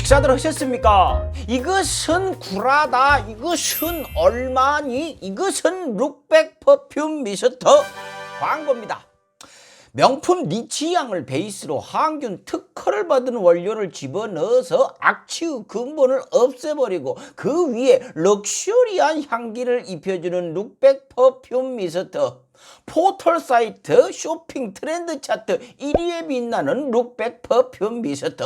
식사들 하셨습니까? 이것은 구라다. 이것은 얼마니? 이것은 룩백 퍼퓸 미스트 광고입니다. 명품 리치향을 베이스로 항균 특허를 받은 원료를 집어넣어서 악취의 근본을 없애버리고 그 위에 럭셔리한 향기를 입혀주는 룩백 퍼퓸 미스트. 포털 사이트 쇼핑 트렌드 차트 1위에 빛나는 룩백 퍼퓸 미스트.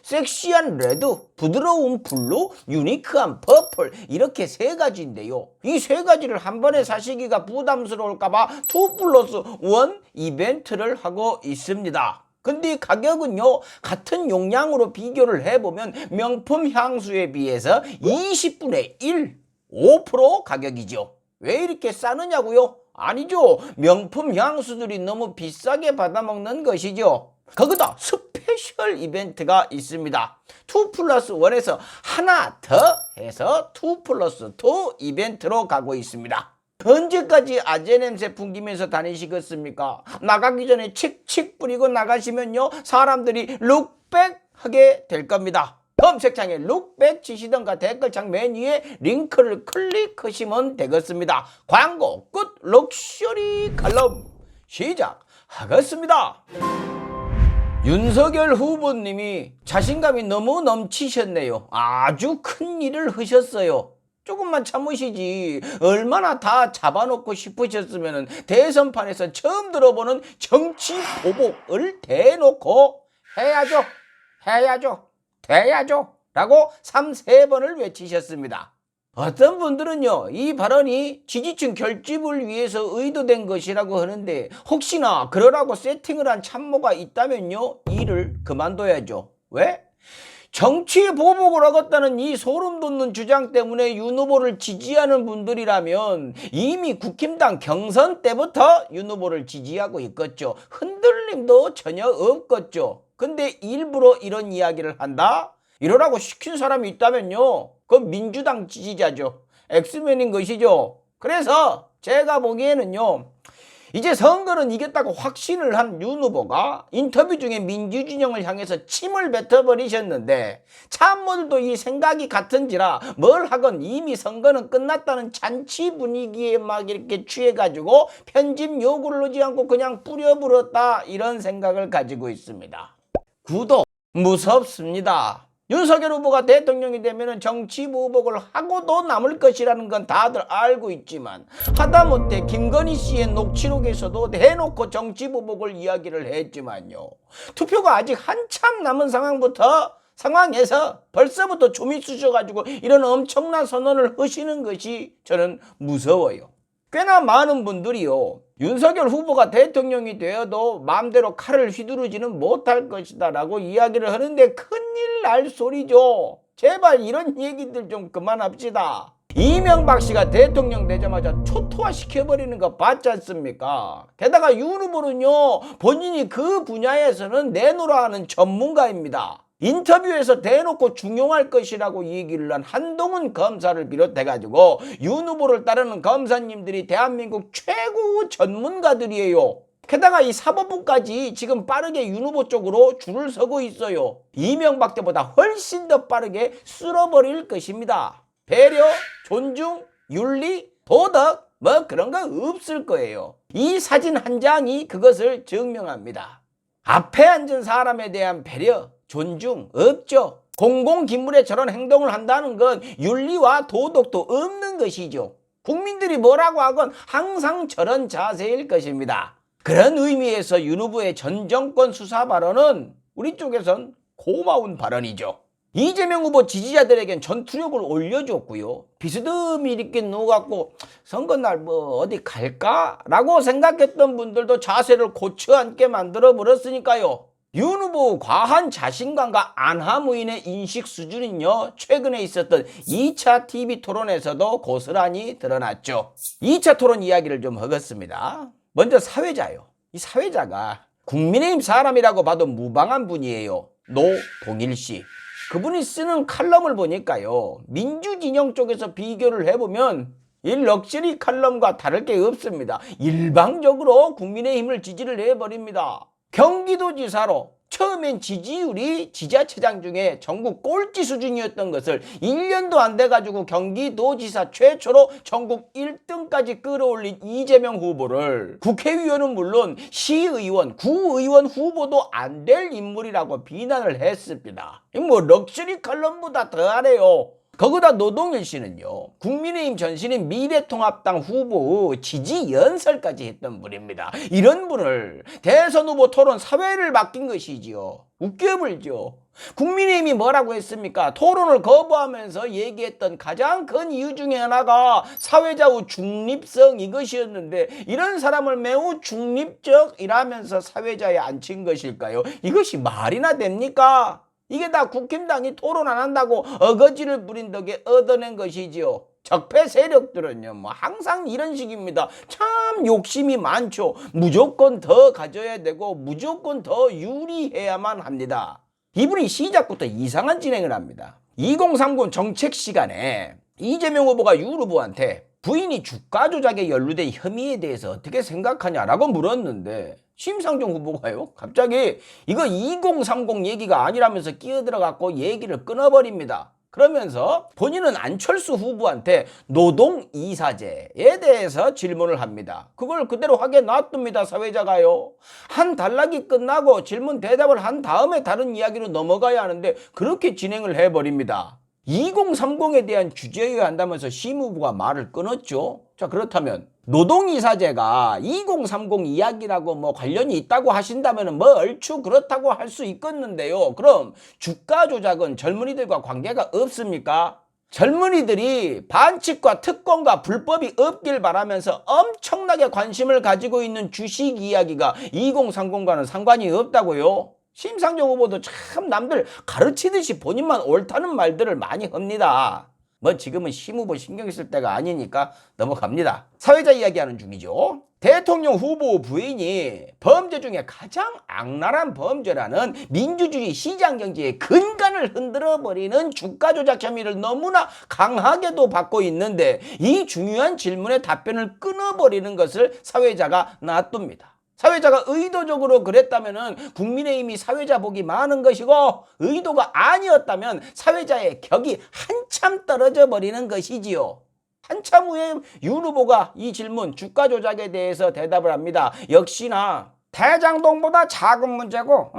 섹시한 레드, 부드러운 블루, 유니크한 퍼플, 이렇게 세 가지인데요. 이 세 가지를 한 번에 사시기가 부담스러울까봐 2+1 이벤트를 하고 있습니다. 근데 가격은요, 같은 용량으로 비교를 해보면 명품 향수에 비해서 20분의 1, 5% 가격이죠. 왜 이렇게 싸느냐고요? 아니죠. 명품 향수들이 너무 비싸게 받아먹는 것이죠. 거기다 스페셜 이벤트가 있습니다. 2+1에서 하나 더 해서 2+2 이벤트로 가고 있습니다. 언제까지 아재 냄새 풍기면서 다니시겠습니까? 나가기 전에 칙칙 뿌리고 나가시면요, 사람들이 룩백 하게 될 겁니다. 검색창에 룩백 치시던가 댓글창 맨 위에 링크를 클릭하시면 되겠습니다. 광고 끝. 럭셔리 칼럼 시작하겠습니다. 윤석열 후보님이 자신감이 너무 넘치셨네요. 아주 큰 일을 하셨어요. 조금만 참으시지. 얼마나 다 잡아놓고 싶으셨으면 대선판에서 처음 들어보는 정치 보복을 대놓고 돼야죠 라고 3~4번을 외치셨습니다. 어떤 분들은요, 이 발언이 지지층 결집을 위해서 의도된 것이라고 하는데, 혹시나 그러라고 세팅을 한 참모가 있다면요, 일을 그만둬야죠. 왜? 정치 보복을 하겠다는 이 소름 돋는 주장 때문에 윤 후보를 지지하는 분들이라면 이미 국힘당 경선 때부터 윤 후보를 지지하고 있겠죠. 흔들림도 전혀 없겠죠. 근데 일부러 이런 이야기를 한다? 이러라고 시킨 사람이 있다면요, 그건 민주당 지지자죠. 엑스맨인 것이죠. 그래서 제가 보기에는요, 이제 선거는 이겼다고 확신을 한 윤 후보가 인터뷰 중에 민주진영을 향해서 침을 뱉어버리셨는데, 참모들도 이 생각이 같은지라 뭘 하건 이미 선거는 끝났다는 잔치 분위기에 막 이렇게 취해가지고 편집 요구를 하지 않고 그냥 뿌려부었다, 이런 생각을 가지고 있습니다. 구도 무섭습니다. 윤석열 후보가 대통령이 되면 정치 보복을 하고도 남을 것이라는 건 다들 알고 있지만, 하다못해 김건희 씨의 녹취록에서도 대놓고 정치 보복을 이야기를 했지만요, 투표가 아직 한참 남은 상황에서 벌써부터 좀이 쑤셔가지고 이런 엄청난 선언을 하시는 것이 저는 무서워요. 꽤나 많은 분들이요, 윤석열 후보가 대통령이 되어도 마음대로 칼을 휘두르지는 못할 것이다 라고 이야기를 하는데, 큰일 날 소리죠. 제발 이런 얘기들 좀 그만합시다. 이명박 씨가 대통령 되자마자 초토화 시켜버리는 거 봤지 않습니까? 게다가 윤 후보는요, 본인이 그 분야에서는 내노라 하는 전문가입니다. 인터뷰에서 대놓고 중용할 것이라고 얘기를 한 한동훈 검사를 비롯해가지고 윤 후보를 따르는 검사님들이 대한민국 최고 전문가들이에요. 게다가 이 사법부까지 지금 빠르게 윤 후보 쪽으로 줄을 서고 있어요. 이명박 때보다 훨씬 더 빠르게 쓸어버릴 것입니다. 배려, 존중, 윤리, 도덕, 뭐 그런 거 없을 거예요. 이 사진 한 장이 그것을 증명합니다. 앞에 앉은 사람에 대한 배려, 존중 없죠. 공공기물에 저런 행동을 한다는 건 윤리와 도덕도 없는 것이죠. 국민들이 뭐라고 하건 항상 저런 자세일 것입니다. 그런 의미에서 윤 후보의 전 정권 수사 발언은 우리 쪽에선 고마운 발언이죠. 이재명 후보 지지자들에겐 전투력을 올려줬고요, 비스듬히 이렇게 누워갖고 선거날 뭐 어디 갈까? 라고 생각했던 분들도 자세를 고쳐 앉게 만들어 버렸으니까요. 윤 후보 과한 자신감과 안하무인의 인식 수준은요, 최근에 있었던 2차 TV 토론에서도 고스란히 드러났죠. 2차 토론 이야기를 좀 하겠습니다. 먼저 사회자요. 이 사회자가 국민의힘 사람이라고 봐도 무방한 분이에요. 노동일씨. 그분이 쓰는 칼럼을 보니까요, 민주진영 쪽에서 비교를 해보면 이 럭셔리 칼럼과 다를 게 없습니다. 일방적으로 국민의힘을 지지를 해버립니다. 경기도지사로 처음엔 지지율이 지자체장 중에 전국 꼴찌 수준이었던 것을 1년도 안 돼가지고 경기도지사 최초로 전국 1등까지 끌어올린 이재명 후보를 국회의원은 물론 시의원, 구의원 후보도 안 될 인물이라고 비난을 했습니다. 뭐 럭셔리 칼럼보다 더하네요. 거기다 노동일 씨는요, 국민의힘 전신인 미래통합당 후보 지지 연설까지 했던 분입니다. 이런 분을 대선 후보 토론 사회를 맡긴 것이지요. 웃겨불죠. 국민의힘이 뭐라고 했습니까? 토론을 거부하면서 얘기했던 가장 큰 이유 중에 하나가 사회자의 중립성 이것이었는데, 이런 사람을 매우 중립적이라면서 사회자에 앉힌 것일까요? 이것이 말이나 됩니까? 이게 다 국힘당이 토론 안 한다고 어거지를 부린 덕에 얻어낸 것이지요. 적폐 세력들은요, 뭐 항상 이런 식입니다. 참 욕심이 많죠. 무조건 더 가져야 되고 무조건 더 유리해야만 합니다. 이분이 시작부터 이상한 진행을 합니다. 2030 정책 시간에 이재명 후보가 유 후보한테 부인이 주가 조작에 연루된 혐의에 대해서 어떻게 생각하냐라고 물었는데, 심상정 후보가요, 갑자기 이거 2030 얘기가 아니라면서 끼어들어갖고 얘기를 끊어버립니다. 그러면서 본인은 안철수 후보한테 노동 이사제에 대해서 질문을 합니다. 그걸 그대로 하게 놔둡니다. 사회자가요. 한 단락이 끝나고 질문 대답을 한 다음에 다른 이야기로 넘어가야 하는데 그렇게 진행을 해버립니다. 2030에 대한 주제여야 한다면서 심 후보가 말을 끊었죠. 자, 그렇다면 노동이사제가 2030 이야기라고 뭐 관련이 있다고 하신다면 뭐 얼추 그렇다고 할 수 있겠는데요. 그럼 주가 조작은 젊은이들과 관계가 없습니까? 젊은이들이 반칙과 특권과 불법이 없길 바라면서 엄청나게 관심을 가지고 있는 주식 이야기가 2030과는 상관이 없다고요. 심상정 후보도 참 남들 가르치듯이 본인만 옳다는 말들을 많이 합니다. 뭐 지금은 심 후보 신경 쓸 때가 아니니까 넘어갑니다. 사회자 이야기하는 중이죠. 대통령 후보 부인이 범죄 중에 가장 악랄한 범죄라는 민주주의 시장경제의 근간을 흔들어버리는 주가 조작 혐의를 너무나 강하게도 받고 있는데, 이 중요한 질문에 답변을 끊어버리는 것을 사회자가 놔둡니다. 사회자가 의도적으로 그랬다면 국민의힘이 사회자 복이 많은 것이고, 의도가 아니었다면 사회자의 격이 한참 떨어져 버리는 것이지요. 한참 후에 윤 후보가 이 질문 주가 조작에 대해서 대답을 합니다. 역시나 대장동보다 작은 문제고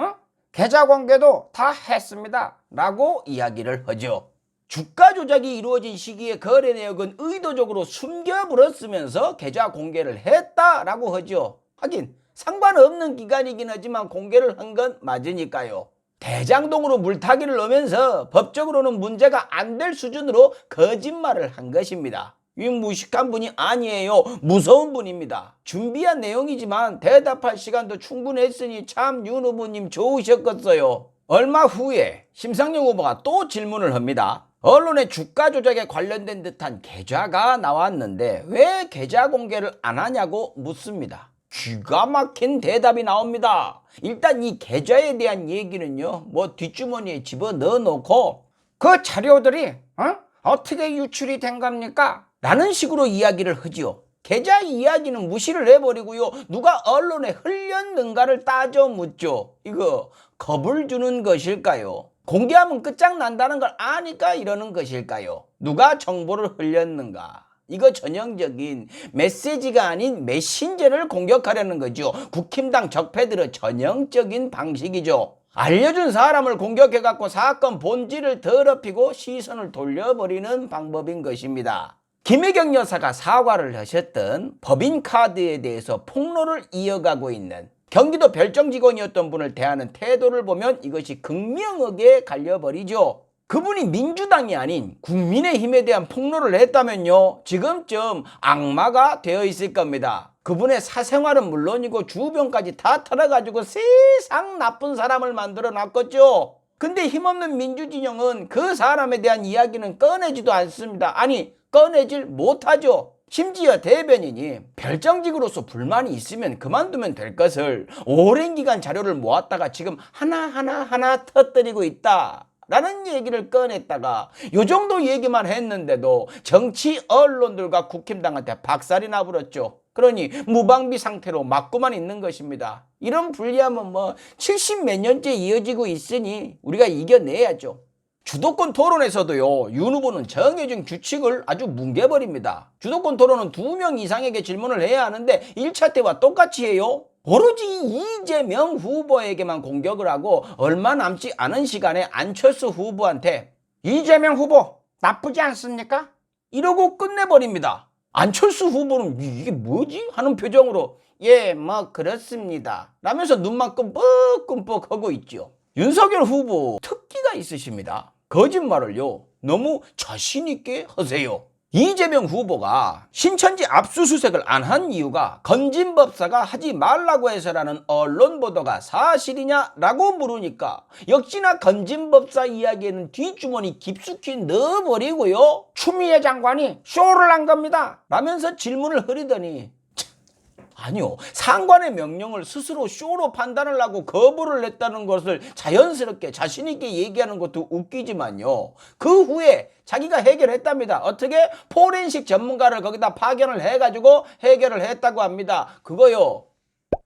계좌 공개도 다 했습니다 라고 이야기를 하죠. 주가 조작이 이루어진 시기에 거래 내역은 의도적으로 숨겨버렸으면서 계좌 공개를 했다라고 하죠. 하긴 상관없는 기간이긴 하지만 공개를 한 건 맞으니까요. 대장동으로 물타기를 넣으면서 법적으로는 문제가 안 될 수준으로 거짓말을 한 것입니다. 이 무식한 분이 아니에요. 무서운 분입니다. 준비한 내용이지만 대답할 시간도 충분했으니 참 윤 후보님 좋으셨겠어요. 얼마 후에 심상정 후보가 또 질문을 합니다. 언론에 주가 조작에 관련된 듯한 계좌가 나왔는데 왜 계좌 공개를 안 하냐고 묻습니다. 기가 막힌 대답이 나옵니다. 일단 이 계좌에 대한 얘기는요, 뭐 뒷주머니에 집어넣어 놓고 그 자료들이 어떻게 유출이 된 겁니까? 라는 식으로 이야기를 하지요. 계좌 이야기는 무시를 해버리고요, 누가 언론에 흘렸는가를 따져 묻죠. 이거 겁을 주는 것일까요? 공개하면 끝장난다는 걸 아니까 이러는 것일까요? 누가 정보를 흘렸는가? 이거 전형적인 메시지가 아닌 메신저를 공격하려는 거죠. 국힘당 적폐들의 전형적인 방식이죠. 알려준 사람을 공격해갖고 사건 본질을 더럽히고 시선을 돌려버리는 방법인 것입니다. 김혜경 여사가 사과를 하셨던 법인카드에 대해서 폭로를 이어가고 있는 경기도 별정 직원이었던 분을 대하는 태도를 보면 이것이 극명하게 갈려버리죠. 그분이 민주당이 아닌 국민의힘에 대한 폭로를 했다면요, 지금쯤 악마가 되어 있을 겁니다. 그분의 사생활은 물론이고 주변까지 다 털어가지고 세상 나쁜 사람을 만들어 놨겠죠. 근데 힘없는 민주진영은 그 사람에 대한 이야기는 꺼내지도 않습니다. 아니, 꺼내질 못하죠. 심지어 대변인이 별정직으로서 불만이 있으면 그만두면 될 것을 오랜 기간 자료를 모았다가 지금 하나 터뜨리고 있다 라는 얘기를 꺼냈다가 요 정도 얘기만 했는데도 정치 언론들과 국힘당한테 박살이 나버렸죠. 그러니 무방비 상태로 맞고만 있는 것입니다. 이런 불리함은 70 몇 년째 이어지고 있으니 우리가 이겨내야죠. 주도권 토론에서도요, 윤 후보는 정해진 규칙을 아주 뭉개버립니다. 주도권 토론은 2명 이상에게 질문을 해야 하는데 1차 때와 똑같이 해요. 오로지 이재명 후보에게만 공격을 하고 얼마 남지 않은 시간에 안철수 후보한테 이재명 후보 나쁘지 않습니까? 이러고 끝내버립니다. 안철수 후보는 이게 뭐지? 하는 표정으로 예, 그렇습니다 라면서 눈만 끔뻑끔뻑 하고 있죠. 윤석열 후보 특기가 있으십니다. 거짓말을요 너무 자신있게 하세요. 이재명 후보가 신천지 압수수색을 안 한 이유가 건진법사가 하지 말라고 해서라는 언론 보도가 사실이냐라고 물으니까 역시나 건진법사 이야기에는 뒷주머니 깊숙이 넣어버리고요, 추미애 장관이 쇼를 한 겁니다 라면서 질문을 흐리더니 아니요, 상관의 명령을 스스로 쇼로 판단을 하고 거부를 했다는 것을 자연스럽게 자신있게 얘기하는 것도 웃기지만요, 그 후에 자기가 해결했답니다. 어떻게? 포렌식 전문가를 거기다 파견을 해가지고 해결을 했다고 합니다. 그거요,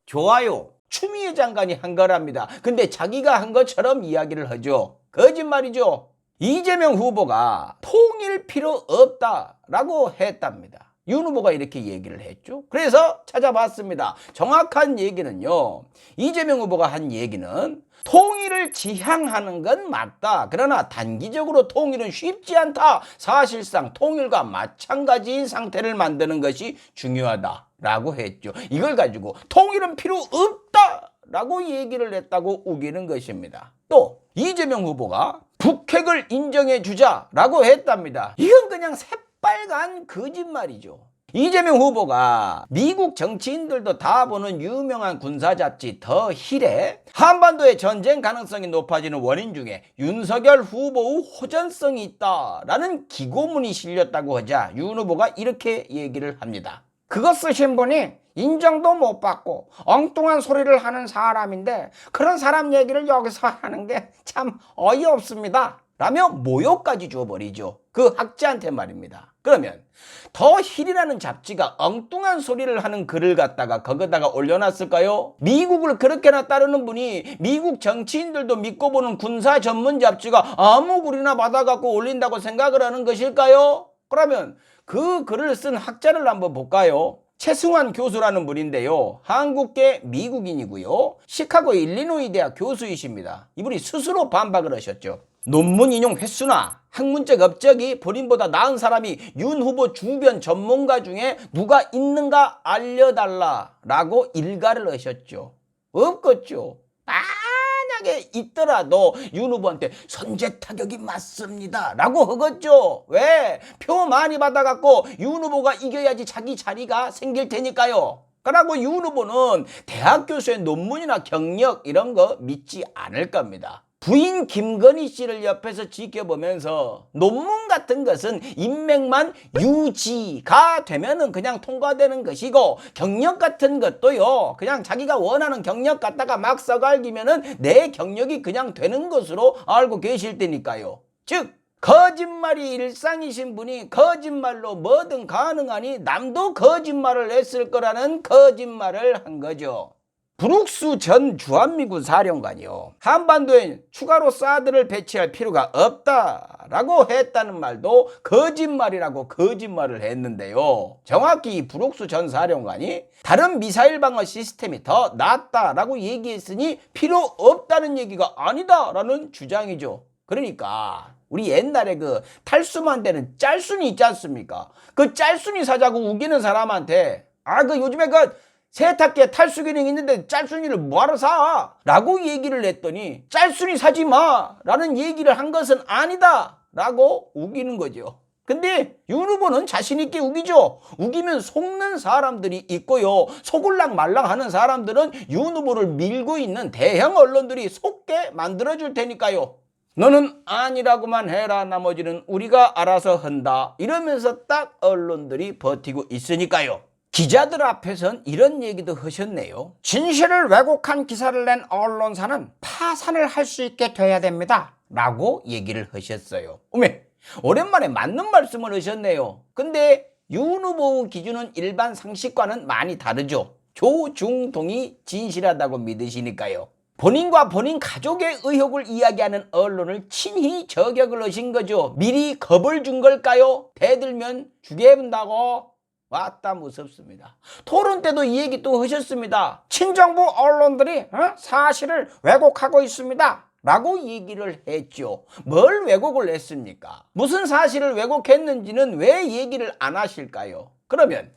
좋아요, 추미애 장관이 한 거랍니다. 근데 자기가 한 것처럼 이야기를 하죠. 거짓말이죠. 이재명 후보가 통일 필요 없다라고 했답니다. 윤 후보가 이렇게 얘기를 했죠. 그래서 찾아봤습니다. 정확한 얘기는요, 이재명 후보가 한 얘기는 통일을 지향하는 건 맞다. 그러나 단기적으로 통일은 쉽지 않다. 사실상 통일과 마찬가지인 상태를 만드는 것이 중요하다라고 했죠. 이걸 가지고 통일은 필요 없다라고 얘기를 했다고 우기는 것입니다. 또 이재명 후보가 북핵을 인정해 주자라고 했답니다. 이건 그냥 새빨간 거짓말이죠. 이재명 후보가 미국 정치인들도 다 보는 유명한 군사 잡지 더 힐에 한반도의 전쟁 가능성이 높아지는 원인 중에 윤석열 후보의 호전성이 있다라는 기고문이 실렸다고 하자 윤 후보가 이렇게 얘기를 합니다. 그거 쓰신 분이 인정도 못 받고 엉뚱한 소리를 하는 사람인데 그런 사람 얘기를 여기서 하는 게 참 어이없습니다 라며 모욕까지 줘버리죠. 그 학자한테 말입니다. 그러면 더 힐이라는 잡지가 엉뚱한 소리를 하는 글을 갖다가 거기다가 올려놨을까요? 미국을 그렇게나 따르는 분이 미국 정치인들도 믿고 보는 군사 전문 잡지가 아무 글이나 받아갖고 올린다고 생각을 하는 것일까요? 그러면 그 글을 쓴 학자를 한번 볼까요? 최승환 교수라는 분인데요, 한국계 미국인이고요, 시카고 일리노이 대학 교수이십니다. 이분이 스스로 반박을 하셨죠. 논문 인용 횟수나 학문적 업적이 본인보다 나은 사람이 윤 후보 주변 전문가 중에 누가 있는가 알려달라라고 일갈을 하셨죠. 없겠죠. 만약에 있더라도 윤 후보한테 선제 타격이 맞습니다 라고 하겠죠. 왜? 표 많이 받아갖고 윤 후보가 이겨야지 자기 자리가 생길 테니까요. 그러고 윤 후보는 대학 교수의 논문이나 경력 이런 거 믿지 않을 겁니다. 부인 김건희 씨를 옆에서 지켜보면서 논문 같은 것은 인맥만 유지가 되면은 그냥 통과되는 것이고, 경력 같은 것도요, 그냥 자기가 원하는 경력 갖다가 막 써갈기면은 내 경력이 그냥 되는 것으로 알고 계실 테니까요. 즉 거짓말이 일상이신 분이 거짓말로 뭐든 가능하니 남도 거짓말을 했을 거라는 거짓말을 한 거죠. 브룩스 전 주한미군 사령관이요, 한반도에 추가로 사드를 배치할 필요가 없다라고 했다는 말도 거짓말이라고 거짓말을 했는데요, 정확히 이 브룩스 전 사령관이 다른 미사일 방어 시스템이 더 낫다라고 얘기했으니 필요 없다는 얘기가 아니다라는 주장이죠. 그러니까 우리 옛날에 그 탈수만 되는 짤순이 있지 않습니까? 그 짤순이 사자고 우기는 사람한테 그 요즘에 그 세탁기에 탈수 기능이 있는데 짤순이를 뭐하러 사? 라고 얘기를 했더니 짤순이 사지 마 라는 얘기를 한 것은 아니다 라고 우기는 거죠. 근데 윤 후보는 자신있게 우기죠. 우기면 속는 사람들이 있고요, 속을랑 말랑 하는 사람들은 윤 후보를 밀고 있는 대형 언론들이 속게 만들어줄 테니까요. 너는 아니라고만 해라, 나머지는 우리가 알아서 한다 이러면서 딱 언론들이 버티고 있으니까요. 기자들 앞에선 이런 얘기도 하셨네요. 진실을 왜곡한 기사를 낸 언론사는 파산을 할 수 있게 돼야 됩니다 라고 얘기를 하셨어요. 오메, 오랜만에 맞는 말씀을 하셨네요. 근데 윤 후보의 기준은 일반 상식과는 많이 다르죠. 조중동이 진실하다고 믿으시니까요. 본인과 본인 가족의 의혹을 이야기하는 언론을 친히 저격을 하신 거죠. 미리 겁을 준 걸까요? 대들면 죽여본다고. 왔다 무섭습니다. 토론 때도 이 얘기 또 하셨습니다. 친정부 언론들이 사실을 왜곡하고 있습니다 라고 얘기를 했죠. 뭘 왜곡을 했습니까? 무슨 사실을 왜곡했는지는 왜 얘기를 안 하실까요? 그러면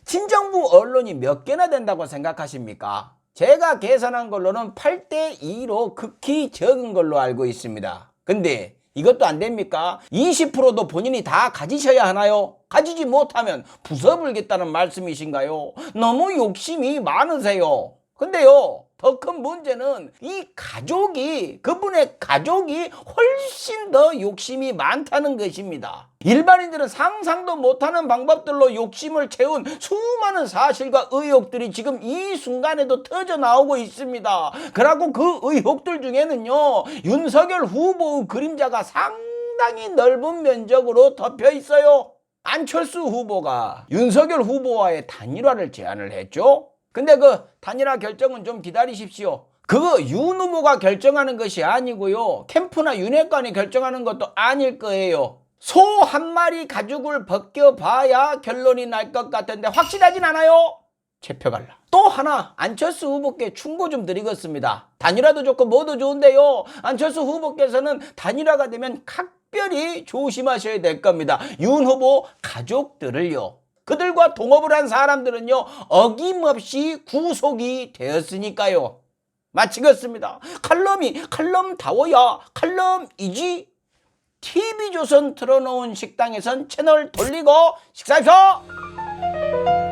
친정부 언론이 몇 개나 된다고 생각하십니까? 제가 계산한 걸로는 8대2로 극히 적은 걸로 알고 있습니다. 근데 이것도 안 됩니까? 20%도 본인이 다 가지셔야 하나요? 가지지 못하면 부숴불겠다는 말씀이신가요? 너무 욕심이 많으세요. 근데요, 더 큰 문제는 이 가족이, 그분의 가족이 훨씬 더 욕심이 많다는 것입니다. 일반인들은 상상도 못하는 방법들로 욕심을 채운 수많은 사실과 의혹들이 지금 이 순간에도 터져 나오고 있습니다. 그리고 그 의혹들 중에는요, 윤석열 후보의 그림자가 상당히 넓은 면적으로 덮여 있어요. 안철수 후보가 윤석열 후보와의 단일화를 제안을 했죠. 근데 그 단일화 결정은 좀 기다리십시오. 그거 윤 후보가 결정하는 것이 아니고요. 캠프나 윤핵관이 결정하는 것도 아닐 거예요. 소 한 마리 가죽을 벗겨봐야 결론이 날 것 같은데 확실하진 않아요. 체표갈라. 또 하나 안철수 후보께 충고 좀 드리겠습니다. 단일화도 좋고 뭐도 좋은데요. 안철수 후보께서는 단일화가 되면 각별히 조심하셔야 될 겁니다. 윤 후보 가족들을요. 그들과 동업을 한 사람들은요, 어김없이 구속이 되었으니까요. 마치겠습니다. 칼럼다워야 칼럼이지. TV조선 틀어놓은 식당에선 채널 돌리고 식사하십시오.